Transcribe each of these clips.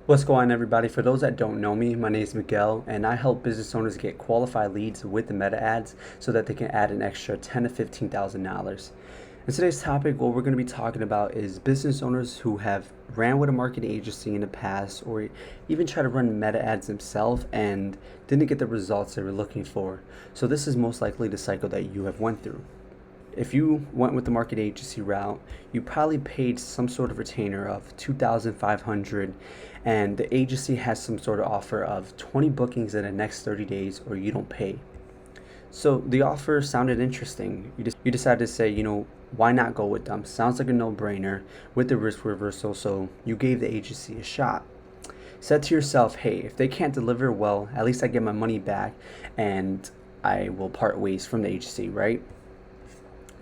What's going on, everybody? For those that don't know me, my name is Miguel, and I help business owners get qualified leads with the meta ads so that they can add an extra $10,000 to $15,000. In today's topic, what we're going to be talking about is business owners who have ran with a marketing agency in the past or even try to run meta ads themselves and didn't get the results they were looking for. So this is most likely the cycle that you have went through. If you went with the market agency route, you probably paid some sort of retainer of $2,500, and the agency has some sort of offer of 20 bookings in the next 30 days or you don't pay. So the offer sounded interesting. You decided to say, why not go with them? Sounds like a no-brainer with the risk reversal, so you gave the agency a shot. Said to yourself, hey, if they can't deliver well, at least I get my money back and I will part ways from the agency, right?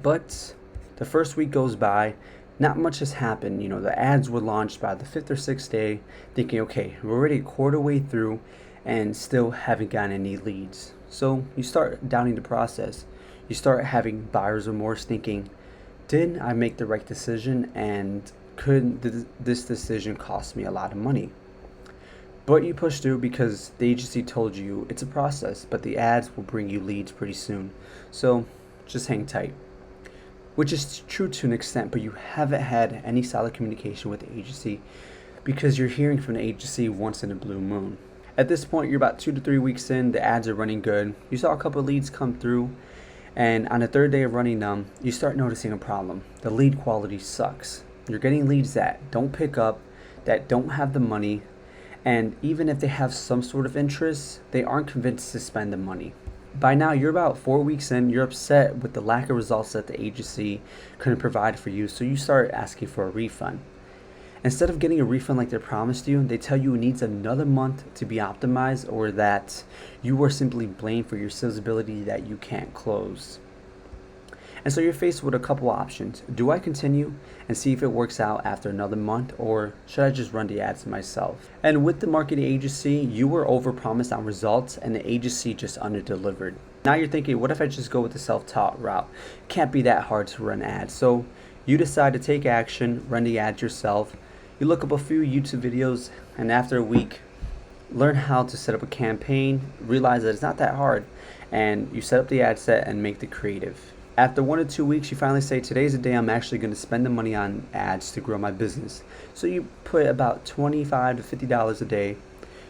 But the first week goes by, not much has happened. The ads were launched by the fifth or sixth day, thinking, okay, we're already a quarter way through and still haven't gotten any leads. So you start doubting the process. You start having buyer's remorse, thinking, did I make the right decision, and could this decision cost me a lot of money? But you push through because the agency told you it's a process, but the ads will bring you leads pretty soon. So just hang tight. Which is true to an extent, but you haven't had any solid communication with the agency because you're hearing from the agency once in a blue moon. At this point, you're about 2 to 3 weeks in, the ads are running good. You saw a couple of leads come through, and on the third day of running them, you start noticing a problem. The lead quality sucks. You're getting leads that don't pick up, that don't have the money, and even if they have some sort of interest, they aren't convinced to spend the money. By now, you're about 4 weeks in, you're upset with the lack of results that the agency couldn't provide for you, so you start asking for a refund. Instead of getting a refund like they promised you, they tell you it needs another month to be optimized, or that you were simply blamed for your sales ability that you can't close. And so you're faced with a couple options. Do I continue and see if it works out after another month, or should I just run the ads myself? And with the marketing agency, you were overpromised on results and the agency just underdelivered. Now you're thinking, what if I just go with the self-taught route? Can't be that hard to run ads. So you decide to take action, run the ads yourself. You look up a few YouTube videos, and after a week, learn how to set up a campaign, realize that it's not that hard, and you set up the ad set and make the creative. After 1 or 2 weeks, you finally say, today's the day I'm actually going to spend the money on ads to grow my business. So you put about $25 to $50 a day.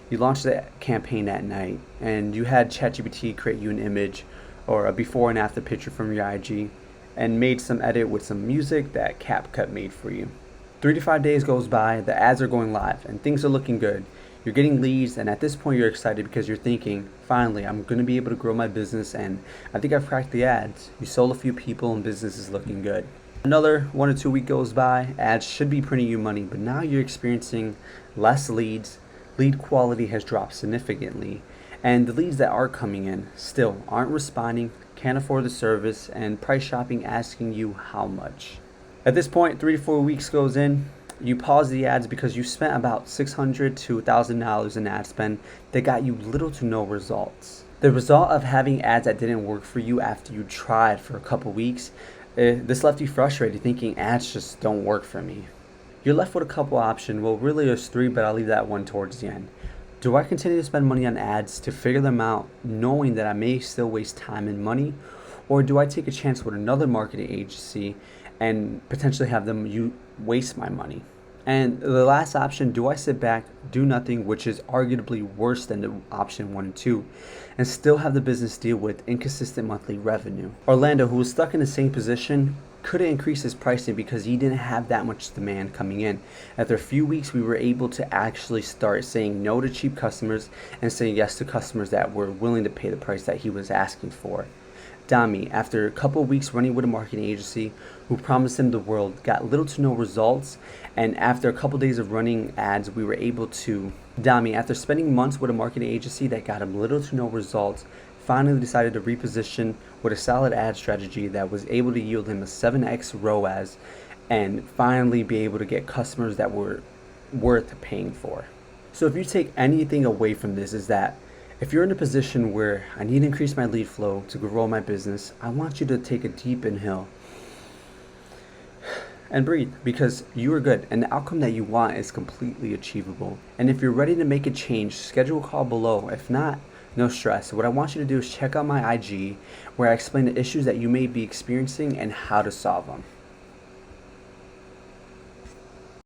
You launch the campaign that night, and you had ChatGPT create you an image or a before and after picture from your IG, and made some edit with some music that CapCut made for you. 3 to 5 days goes by, the ads are going live, and things are looking good. You're getting leads, and at this point you're excited because you're thinking, finally, I'm going to be able to grow my business, and I think I've cracked the ads. You sold a few people and business is looking good. Another 1 or 2 week goes by, ads should be printing you money, but now you're experiencing less leads. Lead quality has dropped significantly, and the leads that are coming in still aren't responding, can't afford the service, and price shopping asking you how much. At this point, 3 to 4 weeks goes in. You pause the ads because you spent about $600 to $1,000 in ad spend that got you little to no results. The result of having ads that didn't work for you after you tried for a couple weeks, this left you frustrated, thinking ads just don't work for me. You're left with a couple options. Well, really there's 3, but I'll leave that one towards the end. Do I continue to spend money on ads to figure them out, knowing that I may still waste time and money? Or do I take a chance with another marketing agency and potentially have them waste my money? And the last option, do I sit back, do nothing, which is arguably worse than the option 1 and 2, and still have the business deal with inconsistent monthly revenue? Orlando, who was stuck in the same position, couldn't increase his pricing because he didn't have that much demand coming in. After a few weeks, we were able to actually start saying no to cheap customers and saying yes to customers that were willing to pay the price that he was asking for. Dami, after a couple of weeks running with a marketing agency who promised him the world, got little to no results, and after a couple of days of running ads, we were able to... Dami, after spending months with a marketing agency that got him little to no results, finally decided to reposition with a solid ad strategy that was able to yield him a 7x ROAS and finally be able to get customers that were worth paying for. So if you take anything away from this, is that if you're in a position where I need to increase my lead flow to grow my business, I want you to take a deep inhale and breathe, because you are good and the outcome that you want is completely achievable. And if you're ready to make a change, schedule a call below. If not, no stress. What I want you to do is check out my IG, where I explain the issues that you may be experiencing and how to solve them.